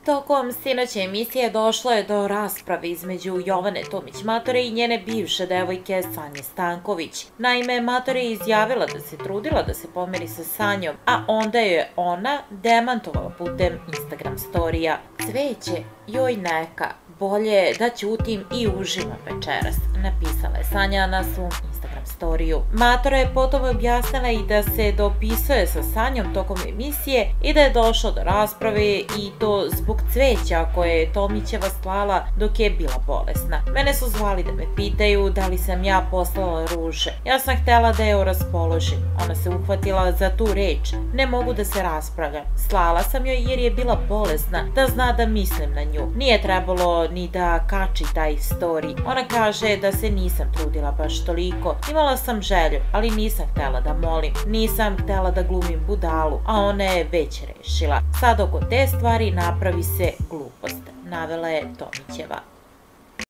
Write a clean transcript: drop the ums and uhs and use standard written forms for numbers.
Tokom sinoće emisije došlo je do rasprave između Jovane Tomić-Matore i njene bivše devojke Sanje Stanković. Naime, Matore je izjavila da se trudila da se pomiri sa Sanjom, a onda je ona demantovala putem Instagram storija. Cveće, joj neka, bolje da ćutim i uživam večeras, napisala je Sanja na svom Instagram storiju. Matore je potom objasnila i da se dopisuje sa Sanjom tokom emisije i da je došlo do rasprave i to zbog cveća koje je Tomićeva slala dok je bila bolesna. Mene su zvali da me pitaju da li sam ja poslala ruže. Ja sam htela da je raspoložim. Ona se uhvatila za tu reč. Ne mogu da se raspravljam. Slala sam joj jer je bila bolesna, da zna da mislim na nju. Nije trebalo ni da kači taj story. Ona kaže da se nisam trudila baš toliko. Imala sam želju, ali nisam htela da molim. Nisam htela da glumim budalu, a ona je već rešila. Sad oko te stvari napravi se glupost, navela je Tomićeva.